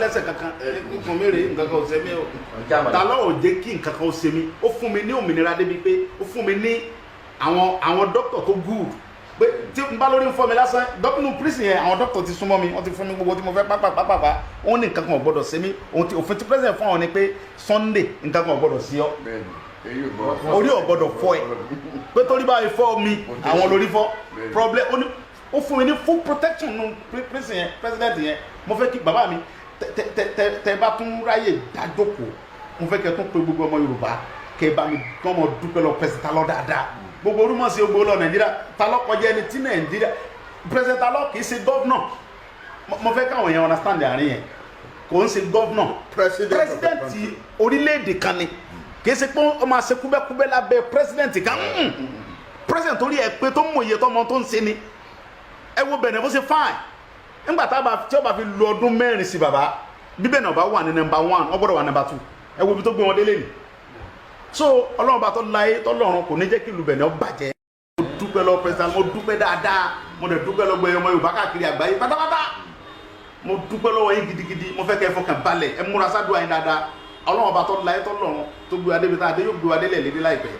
lẹ́sẹ̀ kankan nǹkan mi rè nǹkan kan ò ṣe mí o Talon ò jẹ́ kí nǹkan kan ó ṣe mí ó fún mi ní òmìnira débi pé ó fún mi ní àwọn dókítà tó good pé tí n bá lórí ń fọ́ mi lásán dókítà prison yẹn àwọn dókítà ti súnmọ́ mi wọ́n ti fún mi gbogbo tí mo fẹ́ pápápápá wọ́n ní nǹkan kan ò gbọ́dọ̀ ṣe mí òfin tí president fún ọ ni pé Sunday nǹkan kan ò gbọ́dọ̀ sí ọ orí ò gbọ́dọ̀ fọ́ ẹ pé torí báyìí fọ́ mi àwọn lórí fọ́ problem ó fún mi ní full protection nù prison yẹn president yẹn mo fẹ́ kí bàbá mi tẹ bá tún ráyè dájókòó mo fẹ́ kẹ́ tún pé gbogbo ọmọ Yorùbá kẹ́ bá mi kọ́ ọmọ dúpẹ́ lọ President Talon dáadáa gbogbo orúmọ̀ sí gbogbo lọ Nàìjíríà Talon kọjá ẹni tí Nàìjíríà President Talon kì í ṣe gọ́vnà mo fẹ́ káwọn èèyàn understand àárín yẹn kò ń ṣe gọ́vnà president orílẹ̀-èdè kan ni kì í ṣe pé ó máa ṣe kúbẹ́kúbẹ́ lábẹ́ president kan president orí ẹ̀ pé tó mọ̀ iye tọ́mọ tó ń ṣe ni ẹ wo Benin bó ṣe fine nígbà tí ó bá fi lo ọdún mẹ́rin sí bàbá bí Benin bá wà ní number 1 ó gbọ́dọ̀ wà number 2 ẹ wo ibi tó gbé wọn délé ni so Ọlọ́run bá tó láyé tọ́lọ́run kò ní jẹ́ kí ìlú Benin ó bàjẹ́ mo dúpẹ́ lọ president mo dúpẹ́ dáadáa mo dẹ̀ dúpẹ́ lọ gbẹ̀yẹ ọmọ Yorùbá káàkiri àgbáyé pátápátá mo dúpẹ́ lọ́wọ́ yín gidigidi mo fẹ́ kẹ́ ẹ fọkàn balẹ̀ ẹ múra sádùá yín dáadáa Ọlọ́run bá tó láyé tọ́lọ́run tó gbé adé bíi tá adé yóò gbé adé lẹ̀ lédè láìpẹ́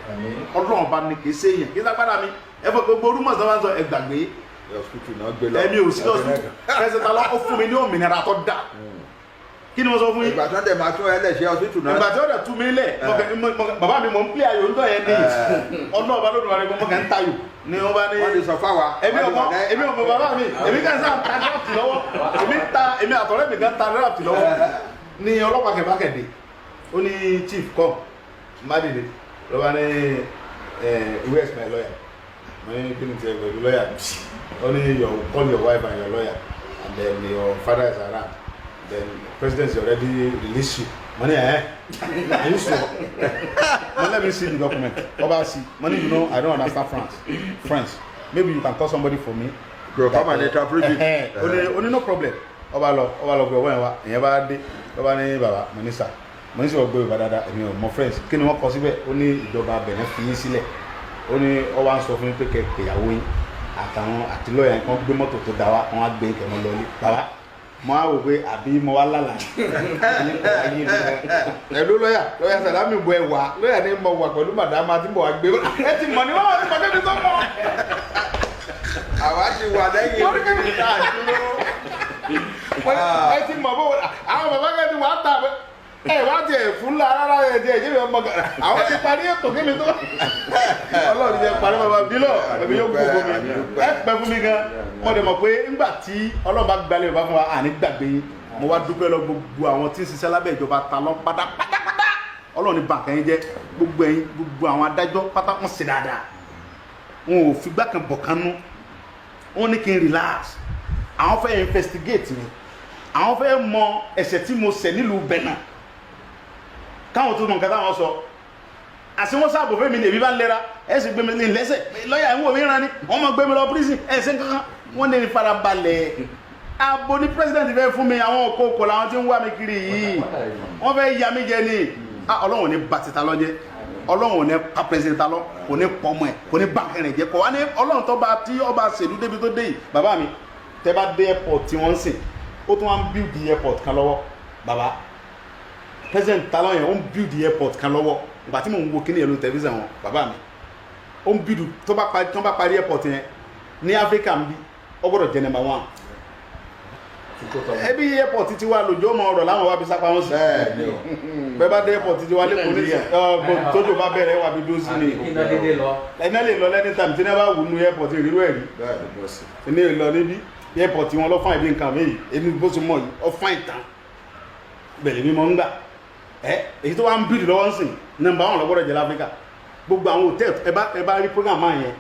Ọlọ́run bá ní kì í ṣe èèyàn kì í sápádà mi ẹ fọ gbogbo orúmọ̀ sọ wọn sọ ẹ gbàgbé ẹ̀mí ò sí lọ́sùn President Talon ó fún mi ní òmìnira tó dà kí ni mo sọ fún yín. ìgbà tó dẹ̀ máa tún ẹlẹ́sẹ̀ ọsítù náà. ìgbà tí ó dẹ̀ tú mi lẹ̀ bàbá mi mọ̀ ń pè ayò ń tọ́ yẹn ní ọlọ́ọ̀bá lónìí wàlẹ́ gbọ́n kàn ń tayò ni wọ́n bá ní. wọ́n ti sọ fáwa. èmi ọmọ bàbá mi èmi kàn sáà ta draft lọ́wọ́ èmi àtọ̀rẹ́ mi kàn ta draft lọ́wọ́ ni ọlọ́pàá kẹ̀ bá kẹ̀ dé ó ní chief come mbadede lọ́wọ́ ní where is my lawyer mo ní kí ni tiẹ̀ pẹ̀lú lawyer ó ní call your wife and your lawyer and then your father is around. Then the president already released you. Money, are you sure? Let me see the document. Obviously, money, you know, I don't understand French. Maybe you can call somebody for me. Bro, come and interpret it. Only no problem. Obalo, go when wa. Nyeba de, oba ni baba, monisa. Monisa go ba dada, emi o mo friends. Kini wọ́n kọ síbẹ̀, ó ní ìjọba Benin fi yín sílẹ̀. Ó ní ó wá sọ fún mi pé ke ìyàwó yín àtàwọn àti lawyer kan gbé mọ́tò tó dá wa, wọ́n á gbé ke mo lọ ní. Baba mo á wò pé àbí mo wá lálà ẹ̀lú lọ́yà Salami bu ẹ̀wà lọ́yà ní mo wà pẹ̀lú màdàmá tí mo wà gbé ẹ ti mọ̀ ní wọ́n wà ní pàdé mi tó mọ̀. àwa ti wà lẹ́yìn ìrìn náà dúró. ẹ ti mọ̀ bó àwọn bàbá kan ti wà á tà ẹ wá tiẹ̀ fún la rárá ẹ tiẹ̀ jẹ́ mi ọmọ kan àwọn ti parí ètò kí mi tó Ọlọ́run jẹ́ parí bàbá bílọ̀ ẹ̀mí yóò gbogbo mi ẹ pẹ́ fún mi gan mo dẹ̀ mọ̀ pé nígbà tí Ọlọ́run bá gbalẹ̀ bàbá fún wa àní gbàgbé yín mo wá dúpẹ́ lọ gbogbo àwọn tí ń ṣiṣẹ́ lábẹ́ ìjọba Talon pátápátá Ọlọ́run ní bàǹkà yín jẹ́ gbogbo àwọn adájọ́ pátá wọn ṣe dáadáa wọn ò fi gbàkan bọ̀ kanú wọn ní kí n relax àwọn fẹ́ investigate mi àwọn fẹ́ mọ ẹ̀ṣẹ̀ tí mo ṣẹ̀ nílùú Benin káwọn tó mọ nǹkan táwọn sọ àti wọn sáàbò fẹ́ mi ní èmi bá ń lera ẹ sì gbé mi ní lẹ́sẹ̀ lọ́yà ìwọ̀n mi rán ni wọ́n mọ̀ gbé mi lọ prison ẹ̀sẹ̀ kankan wọ́n ní farabalẹ̀ abo ní president fẹ́ fún mi àwọn òkòkò làwọn tí ń wá mi kiri yìí wọ́n fẹ́ ya mi jẹ ni Ọlọ́run ò ní bà ti Talon jẹ́ Ọlọ́run ò ní pa President Talon kò ní pọmọ ẹ̀ kò ní báńkì rẹ̀ jẹ́ kò wá ní Ọlọ́run tó bá tí ọba ṣèlú débi tó dé yìí bàbá mi tẹ́ bá dé airport tí wọ́n ń sìn ó tún wá ń build the airport kan lọ́wọ́ bàbá President Talon yẹn ó ń build the airport kan lọ́wọ́ ìgbà tí mò ń wo kíní ẹ̀rọ tẹlifíṣàn wọn bàbá mi ó ń build tó bá parí airport yẹn ní Africa ń bí ó gbọ́dọ̀ jẹ́ number 1 ẹbí airport ti wá lójó mọ ọ̀rọ̀ láwọn wá bí sápá wọn sí bẹ́ẹ̀ bá dé airport ti wá lẹ́kọ̀ọ́ ní tójò bá bẹ̀rẹ̀ wà bí dó sí ni iná lè lọ lẹ́ni tàbí tí iná bá wù nú airport ìrírú ẹ̀rí ní ìlọ níbi airport wọn lọ fún ìbí nǹkan mi èmi bó ti mọ̀ yìí ọ fáìn tán bẹ̀rẹ̀ mímọ́ ń gbà èyí tó wá ń bìrì lọ́wọ́ ń sìn nọ́mbà wọn lọ́gbọ́dọ̀ jẹ́ láfíríkà gbogbo àwọn hòtẹ́ẹ̀lì ẹ bá rí program máa yẹn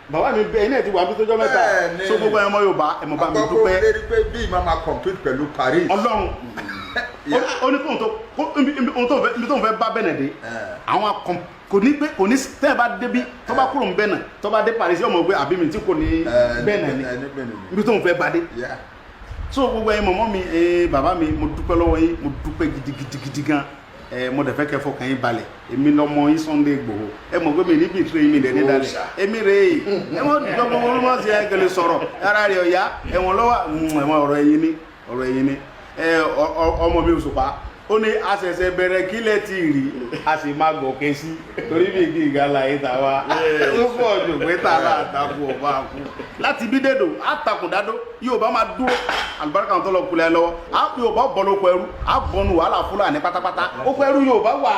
bàbá mi bẹ iná ẹ̀ ti wà bí tó jọ mẹ́ta so gbogbo ẹmọ Yorùbá ẹmọ bá mi dúpẹ́. àkọ́kọ́ lérí pé bí ìmọ̀ máa compete pẹ̀lú Paris. Ọlọ́run ó ní kóhun tó ń fẹ́ bá Benin dé àwọn kò ní pé kò ní tẹ́ ẹ bá débi tó bá kúrò ń Benin tó bá dé Paris ọmọ ògbé àbí mi tí kò ní Benin ni ibi tó ń fẹ́ bá dé. so gbogbo ẹ̀yin mọ̀mọ́ mi bàbá mi mo dúpẹ́ lọ́wọ́ yín mo dúpẹ́ gidigidi gan mo dẹ̀ fẹ́ kẹ́ fọkàn yín balẹ̀ èmi lọ́mọ yín Sunday Igboho mọ̀ pé mi níbi ìtura yín mi dẹ̀ ní dalẹ̀ èmi rè é wọ́n dọ́gbọ́n wọn ló sì ẹ̀ gẹ̀lẹ́ sọ̀rọ̀ ara rẹ̀ ọ̀yá ẹ̀wọ̀n lọ́wọ́ ẹ̀wọ̀n ọ̀rọ̀ ẹ̀yin ni ọmọ mi Òṣùpá ó ní àṣẹ̀ṣẹ̀ bẹ̀rẹ̀ kílẹ̀ tí rí a sì máa gòkè sí torí bí igi ìgàlà yìí tà wá ó fọ́ ọjọ́ pé tà bá àtakùn ọba àkú láti bí dèdò àtakùn dádó yóò bá máa dúró àlùbáríkà tó lọ kulẹ̀ lọ́wọ́ yóò bá bọ́ lóko ẹrú á bọ́nu wàhálà Fúlàní pátápátá ó kọ ẹrú yóò bá wà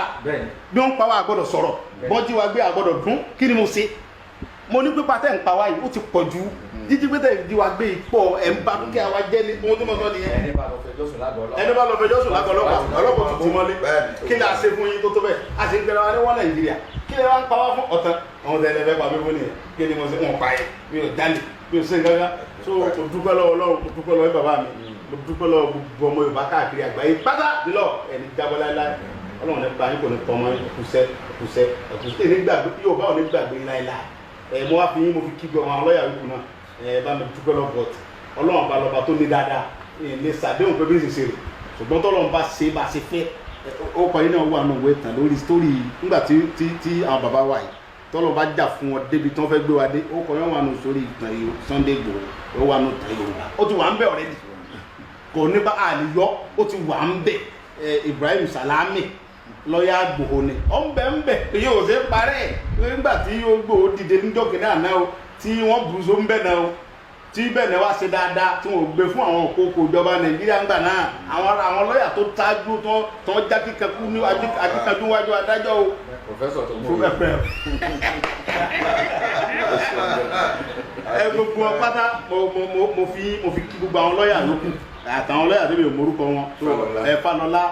bí wọ́n ń pa wá àgbọ̀dọ̀ sọ̀rọ̀ bọ́jí wa gbé àgbọ̀dọ̀ dún kí ni mo ṣe mo ní pípa tẹ́ ń pa wá yìí ó ti pọ̀ jù jíjí pé tẹ́ ìdí wa gbé ipò ẹ̀ ń bá dúkìá wa jẹ́ ní ohun tí mo sọ nìyẹn. ẹni bá lọ fẹjọ́ sùn lágọ̀ọ́ ọlọ́pàá tuntun mọ́lé kí ni a ṣe fún yín tó tó bẹ́ẹ̀ a sì ń gbẹ̀rẹ̀ wa ní wọ́n Nàìjíríà kí ni wọ́n ń pa wá fún ọ̀tán àwọn tẹ̀lé fẹ́ pa mí fún nìyẹn kí ni mo ṣe wọn pa yẹn mi ò jalè mi ò ṣe nǹkan so mo dúpẹ́ lọ́wọ́ Ọlọ́run mo dúpẹ́ lọ́wọ́ bàbá mi mo dúpẹ́ lọ́wọ́ gbogbo ọmọ Yorùbá káàkiri àgbáyé pátá nílọ ẹni jábọ́ láéláé Ọlọ́run ní bá yín kò ní tọ́ ọmọ ẹ̀kúṣẹ́ Yorùbá ò ní gbàgbé láéláé mo wá fi yín mo fi kí gbọ́ àwọn lọ́ọ̀yà wípé náà bá mi dúpẹ́ lọ bọ̀t Ọlọ́run bá lọ́ba tó ní dáadáa lè ṣàdéhùn pé bí ṣe rè ṣùgbọ́n tọ́lọ́run bá ṣe bá ṣe fẹ́ ó kọ́ yín náà wà nù wé tán lórí sítórì nígbà tí àwọn bàbá wa yìí tọ́lọ́run bá jà fún wọn débi tí wọ́n fẹ́ gbé wa dé ó kọ́ yín wà nù sórí ìtàn Sunday Igboho ó wà nù tàn Yorùbá ó ti wà ń bẹ̀ ọ̀rẹ́dì kò ní bá àlìyọ́ ó ti wà ń bẹ̀ Ibrahim Salami lọ́yà Igboho ni ó ń bẹ̀ èyí ò ṣe parẹ́ nígbà tí Igboho dìde níjọ́ kìnìún àná o tí wọ́n bùrùsọ ń bẹ̀ náà o tí bẹ̀rẹ̀ wá ṣe dáadáa tí wọ́n gbé fún àwọn òkòkò ìjọba Nàìjíríà ńgbà náà àwọn lọ́yà tó tájú tó já kíkẹ́kú ní akíkanjú wájú adájọ́ o. Professor tó mú gbogbo pátá mo fi kí gbogbo àwọn lọ́yà lókù àtàwọn lọ́yà tó bẹ̀ morúkọ wọn Fanola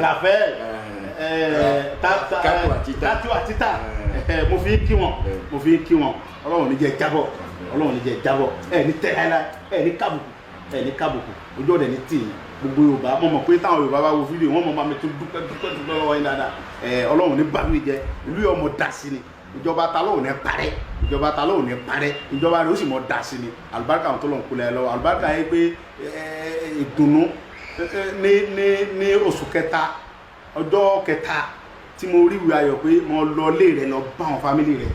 Raphael Tatu Atita mo fi kí wọn Ọlọ́run ní jẹ́ jábọ̀ Ọlọ́run ní jẹ́ jábọ̀ ní tẹ́láìlá ní kábùkù ojú ọ̀dẹ̀ ní tíì gbogbo Yorùbá mọ̀ mọ̀ pé táwọn Yorùbá bá wo fídíò wọ́n mọ̀ máa mi tún dúpẹ́ lọ́wọ́ yín dáadáa Ọlọ́run ní bá mi jẹ ìlú ọmọ dá sí ni ìjọba ta lóhùn ní parẹ́ ìjọba rẹ̀ ó sì mọ̀ dá sí ni àlùbáríkà àwọn tó lọ́n kulẹ̀ lọ́wọ́ àlùbáríkà yẹn pé ìdùnnú ní oṣù kẹta ọjọ́ kẹta tí mo rí ìwé ayọ̀ pé mo lọ lé rẹ̀ lọ bá àwọn fámìlì rẹ̀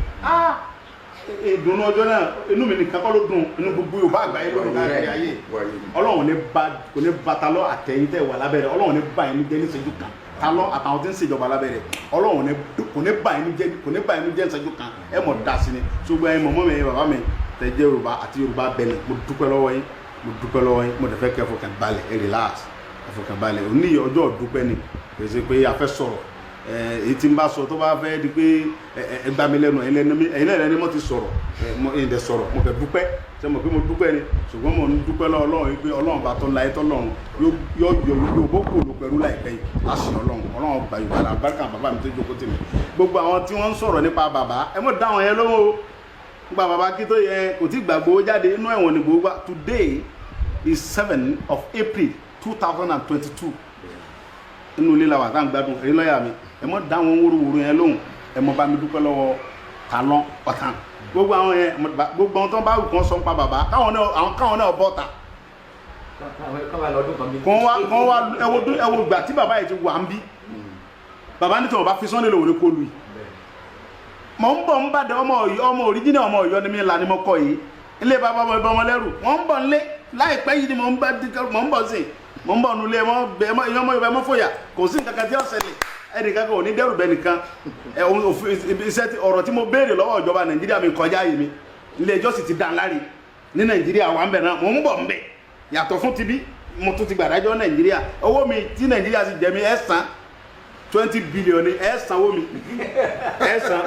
ìdùnnú ọjọ́ náà inú mi nìkan kọ́ ló dùn inú gbogbo Yorùbá àgbáyé ló dùn káàkiri ayé Ọlọ́run kò ní bá talọ́ àtẹ̀yìn tẹ̀ wà lábẹ́rẹ́ Ọlọ́run ní bá yín jẹ́ níṣẹ́jú kan talọ́ àtàwọn tí ń ṣèjọba lábẹ́rẹ́ Ọlọ́run kò ní bá yín jẹ́ níṣẹ́jú kan ẹ mọ̀ dá sí ni ṣùgbọ́n ẹ mọ̀mọ́ mi bàbá mi tẹ̀ jẹ́ Yorùbá àti Yorùbá Benin mo dúpẹ́ lọ́wọ́ yín mo dẹ̀ fẹ́ kẹ́ fọkàn balẹ̀ ẹ relax ẹ fọkàn balẹ̀ òní ọjọ́ dúpẹ́ ni pèsè pé a fẹ́ sọ̀rọ̀ èyí tí n bá sọ tó bá fẹ́ di pé ẹgbà mi lẹ́nu ẹ̀yin lẹ́nu mo ti sọ̀rọ̀ ẹ̀yin dẹ̀ sọ̀rọ̀ mo fẹ́ dúpẹ́ ṣe mọ̀ pé mo dúpẹ́ ni ṣùgbọ́n mo ń dúpẹ́ lọ́wọ́ Ọlọ́run yìí pé Ọlọ́run bá tọ́ láyé tọ́lọ́run yóò yọ bókù olùpẹ̀rú láìpẹ́ yìí láṣẹ Ọlọ́run bá Yorùbá la àlùbáríkà bàbá mi tó jókòó tèmi gbogbo àwọn tí wọ́n ń sọ̀rọ̀ nípa bàbá ẹ mọ̀ dáhùn yẹn lọ́wọ́ nípa bàbá kí tó yẹ kò tí gbàgbó jáde inú ẹ̀wọ̀n ni gbogbo today is 7 of April 2022 inú ilé la wà tá à ń gbádùn èyí lọ́ọ̀yà mi ẹ mọ̀ dáhùn wúruwúru yẹn lóhùn ẹ mọ̀ bá mi dúpẹ́ lọ́wọ́ Talon ọ̀tàn gbogbo àwọn yẹn gbogbo àwọn tó ń bá wù kán sọ nípa bàbá káwọn náà bọ́ ta kàn wá ẹwọ gbà tí bàbá yìí ti wà ń bí bàbá ní tí wọn bá fi Sunday lòun ní kó lu yìí mọ̀ ń bọ̀ ń bá dẹ ọmọ òríjìnà ọmọ Ọ̀yọ́ ni mi là ní mo kọ yìí ilé bàbá ọmọ ìbọn wọn lẹ́rù wọ́n ń bọ̀ nílé láìpẹ́ yìí ni mo ń bọ̀ sí mo ń bọ̀ nulẹ̀ ọmọ Yorùbá ẹmọ fòyà kò sí nǹkan kan tí ó ṣẹlẹ̀ ẹnìkan kan ò ní dẹ́rù bẹ́ nìkan ọ̀rọ̀ tí mo béèrè lọ́wọ́ ìjọba Nàìjíríà mi kọjá yìí mi ilé ẹjọ́ sì ti dá láre ní Nàìjíríà wà ń bẹ̀ náà mo ń bọ̀ ń bẹ̀ yàtọ̀ fún ti bí mo tún ti gbàdájọ́ Nàìjíríà owó mi tí Nàìjíríà sì jẹ mi ẹ san 20 billion ẹ sanwó mi ẹ san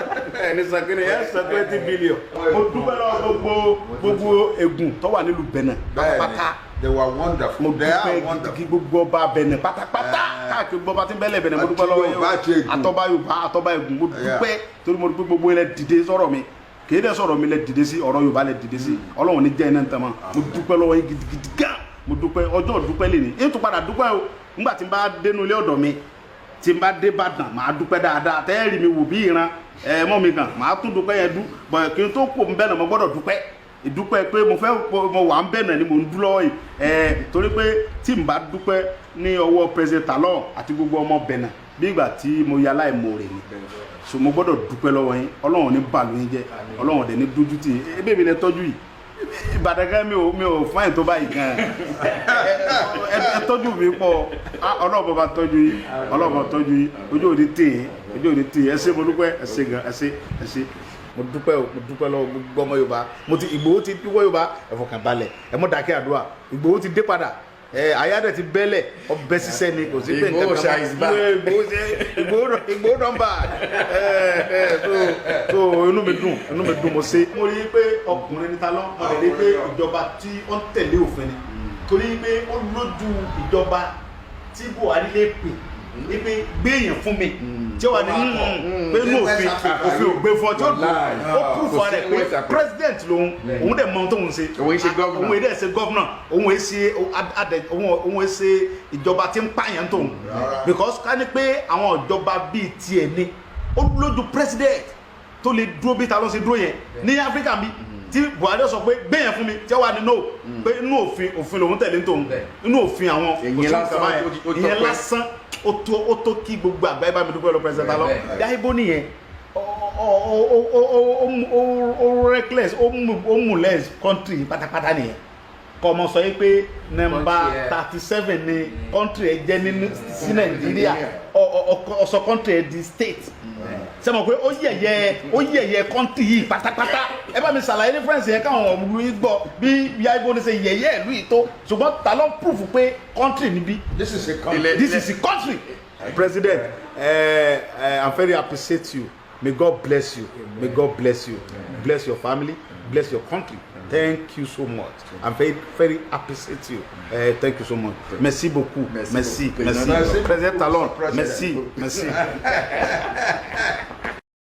ẹni sakiri ẹ san 20 billion mo dúpẹ́ lọ́wọ́ gbogbo egun tó wà nílùú Benin pátápátá they were wonderful mo dúpẹ́ gidi gbogbo ọba Benin pátápátá káàkiri gbogbo ọba tí ń bẹ́lẹ̀ Benin mo dúpẹ́ lọ́wọ́ yẹn àtọ́ba Yorùbá àtọ́ba egun mo dúpẹ́ torí mo dúpẹ́ gbogbo ilẹ̀ dìde sọ̀rọ̀ mi kìí dẹ́ sọ̀rọ̀ mi lẹ̀ dìde sí ọ̀rọ̀ Yorùbá lẹ̀ dìde sí Ọlọ́run ní jẹ́ iná ń tẹ̀ mọ́ mo dúpẹ́ lọ́wọ́ yẹn gidigidi gan mo dúpẹ́ ọjọ́ dúpẹ́ lè ní èyí tó padà dúpẹ́ o nígbà tí n bá dénú ilé ọ̀dọ̀ mi tí n bá dé Ìbàdàn màá dúpẹ́ dáadáa tẹ́ẹ̀rì mi wò bí ìran mọ́ mi gan màá tún dúpẹ́ yẹn bọ̀ kí n tó kó n bẹ́ẹ̀ náà mo gbọ́dọ̀ dúpẹ́ ìdúpẹ́ pé mo wà ń bẹ́ẹ̀ náà ni mo ń dú lọ́wọ́ yìí torí pé tí n bá dúpẹ́ ní ọwọ́ President Talon àti gbogbo ọmọ Benin bí ìgbà tí mo ya láìmoore ni so mo gbọ́dọ̀ dúpẹ́ lọ́wọ́ yín Ọlọ́run ní bàlú yín jẹ́ Ọlọ́run dẹ̀ ní dójú tì ebe mi lẹ tọ́jú yìí Ìbàdàn gan mi ò fáyìn tó báyìí gan ẹ tọ́jú mi pọ̀ Ọlọ́run bá tọ́jú yìí Ọlọ́run tọ́jú yìí ojú òní tè ẹ ṣé mo dúpẹ́ ẹ ṣé gan ẹ ṣé mo dúpẹ́ lọ́wọ́ gbogbo ọmọ Yorùbá mo ti Ìgbòho ti wọ́ Yorùbá ẹ fọkàn balẹ̀ ẹ mọ́ dákẹ́ àdúrà Ìgbòho ti dé padà ayáde ti bẹ́lẹ̀ ọbẹ̀ ṣiṣẹ́ ni kò sí pé Ìgbòho nọ́mbà so inú mi dùn mo ṣe. mo rí i pé ọkùnrin ní Talon mo lè rí i pé ìjọba tí ó ń tẹ̀lé òfin ni torí pé ó lójú ìjọba tí Buhari lè pè é pé gbé èèyàn fún mi tí ó wà ní pé inú òfin ò gbé fún ọ tí ó proof rẹ pé president lòun òun dẹ̀ mọ ohun tó ń ṣe òun èdè ṣe gọ́vnà òun ṣe ìjọba tí ń pààyàn tóun because ká ní pé àwọn ìjọba bíi tiẹ̀ ni ó lójú president tó lè dúró bí Talon ṣe dúró yẹn ní Áfíríkà bí tí Buhari sọ pé gbé yẹn fún mi tí ó wà ní no pé inú òfin lòun tẹ̀lé tóun inú òfin àwọn òṣèlú ìyẹn lásán ó tó kí gbogbo àgbáyé bá mi dúpẹ́ lọ President Talon dáìbò nìyẹn ó reckless ó molest country pátápátá nìyẹn kọ́ ọmọ sọ yìí pé nọ́mbà 37 ni country ẹ jẹ́ sí Nàìjíríà ọ̀sọ̀ country ẹ di state sẹ́mo pé ó yẹ̀yẹ́ country yìí pátápátá ẹ bá mi ṣàlàyé difference yẹn káwọn ọmọ yìí gbọ́ bí yáìbó ní ṣe yẹ̀yẹ́ ìlú yìí tó ṣùgbọ́n Talon proof pé country níbí this is a country. President I'm very appreciate you. May God bless you. May God bless you. Bless your family. Bless your country. Thank you so much. I'm very appreciate you. Thank you so much. Merci beaucoup. Merci. President Talon. Merci.